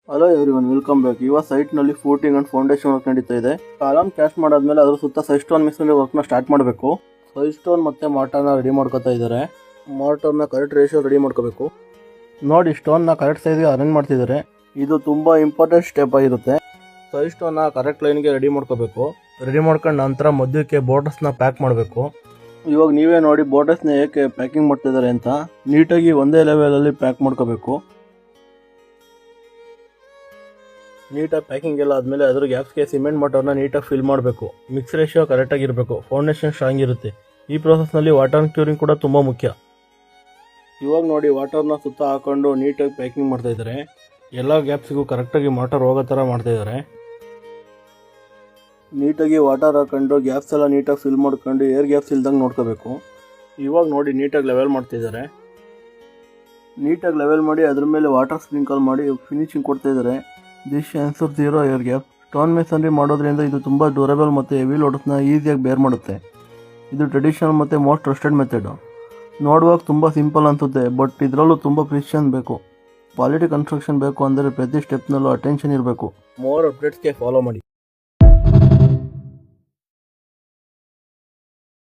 Hello everyone, welcome back. ಇವಾಗ ಸೈಟ್ನಲ್ಲಿ footing and foundation work ನಡೀತಾ ಇದೆ. ಕಾಲಮ್ ಕ್ಯಾಸ್ಟ್ ಮಾಡಾದ್ಮೇಲೆ ಅದ್ರ ಸುತ್ತ ಸೈಡ್ ಸ್ಟೋನ್ ಮಿಕ್ಸ್ನಲ್ಲಿ ವರ್ಕ್ನ ಸ್ಟಾರ್ಟ್ ಮಾಡಬೇಕು. ಸೈಡ್ ಸ್ಟೋನ್ ಮತ್ತೆ ಮಾರ್ಟರ್ನ ರೆಡಿ ಮಾಡ್ಕೋತಾ ಇದ್ದಾರೆ. ಮಾರ್ಟರ್ನ ಕರೆಕ್ಟ್ ರೇಷಿಯೋ ರೆಡಿ ಮಾಡ್ಕೋಬೇಕು. ನೋಡಿ, ಸ್ಟೋನ್ನ ಕರೆಕ್ಟ್ ಸೈಜ್ಗೆ ಅರೇಂಜ್ ಮಾಡ್ತಿದ್ದಾರೆ. ಇದು ತುಂಬ ಇಂಪಾರ್ಟೆಂಟ್ ಸ್ಟೆಪ್ ಆಗಿರುತ್ತೆ. ಸೈಡ್ ಸ್ಟೋನ್ನ ಕರೆಕ್ಟ್ ಲೈನ್ಗೆ ರೆಡಿ ಮಾಡ್ಕೋಬೇಕು. ರೆಡಿ ಮಾಡ್ಕೊಂಡು ನಂತರ ಮಧ್ಯಕ್ಕೆ ಬೋರ್ಡರ್ಸ್ನ ಪ್ಯಾಕ್ ಮಾಡಬೇಕು. ಇವಾಗ ನೀವೇ ನೋಡಿ ಬೋರ್ಡರ್ಸ್ನ ಏಕೆ ಪ್ಯಾಕಿಂಗ್ ಮಾಡ್ತಿದ್ದಾರೆ ಅಂತ. ನೀಟಾಗಿ ಒಂದೇ ಲೆವೆಲಲ್ಲಿ ಪ್ಯಾಕ್ ಮಾಡ್ಕೋಬೇಕು. ನೀಟಾಗಿ ಪ್ಯಾಕಿಂಗ್ ಎಲ್ಲ ಆದಮೇಲೆ ಅದ್ರ ಗ್ಯಾಪ್ಸ್ಗೆ ಸಿಮೆಂಟ್ ಮೋಟರ್ನ ನೀಟಾಗಿ ಫಿಲ್ ಮಾಡಬೇಕು. ಮಿಕ್ಸ್ ರೇಷಿಯೋ ಕರೆಕ್ಟಾಗಿರಬೇಕು. ಫೌಂಡೇಶನ್ ಸ್ಟ್ರಾಂಗ್ ಇರುತ್ತೆ. ಈ ಪ್ರೊಸೆಸ್ನಲ್ಲಿ ವಾಟರ್ ಕ್ಯೂರಿಂಗ್ ಕೂಡ ತುಂಬ ಮುಖ್ಯ. ಇವಾಗ ನೋಡಿ, ವಾಟರ್ನ ಸುತ್ತ ಹಾಕೊಂಡು ನೀಟಾಗಿ ಪ್ಯಾಕಿಂಗ್ ಮಾಡ್ತಾ ಇದ್ದಾರೆ. ಎಲ್ಲ ಗ್ಯಾಪ್ಸಿಗೂ ಕರೆಕ್ಟಾಗಿ ವಾಟರ್ ಹೋಗೋ ಥರ ಮಾಡ್ತಾ ಇದ್ದಾರೆ. ನೀಟಾಗಿ ವಾಟರ್ ಹಾಕೊಂಡು ಗ್ಯಾಪ್ಸ್ ಎಲ್ಲ ನೀಟಾಗಿ ಫಿಲ್ ಮಾಡ್ಕೊಂಡು ಏರ್ ಗ್ಯಾಪ್ಸ್ ಇಲ್ದಂಗೆ ನೋಡ್ಕೋಬೇಕು. ಇವಾಗ ನೋಡಿ ನೀಟಾಗಿ ಲೆವೆಲ್ ಮಾಡ್ತಿದ್ದಾರೆ. ನೀಟಾಗಿ ಲೆವೆಲ್ ಮಾಡಿ ಅದ್ರ ಮೇಲೆ ವಾಟರ್ ಸ್ಪ್ರಿಂಕಲ್ ಮಾಡಿ ಫಿನಿಶಿಂಗ್ ಕೊಡ್ತಾ ಇದ್ದಾರೆ. This ensure 0 air gap. Stone masonry ಮಾಡೋದ್ರಿಂದ ಇದು ತುಂಬ ಡ್ಯೂರಬಲ್ ಮತ್ತು ಹೆವಿ ಲೋಡ್ಸ್ನ ಈಸಿಯಾಗಿ ಬೇರ್ ಮಾಡುತ್ತೆ. ಇದು ಟ್ರೆಡಿಷನಲ್ ಮತ್ತು ಮೋಸ್ಟ್ ಟ್ರಸ್ಟೆಡ್ ಮೆಥಡ್. ನೋಡುವಾಗ ತುಂಬ ಸಿಂಪಲ್ ಅನಿಸುತ್ತೆ, ಬಟ್ ಇದರಲ್ಲೂ ತುಂಬ ಪ್ರಿಸಿಷನ್ ಬೇಕು. ಕ್ವಾಲಿಟಿ ಕನ್ಸ್ಟ್ರಕ್ಷನ್ ಬೇಕು ಅಂದರೆ ಪ್ರತಿ ಸ್ಟೆಪ್ನಲ್ಲೂ ಅಟೆನ್ಷನ್ ಇರಬೇಕು. ಮೋರ್ ಅಪ್ಡೇಟ್ಸ್ಗೆ ಫಾಲೋ ಮಾಡಿ.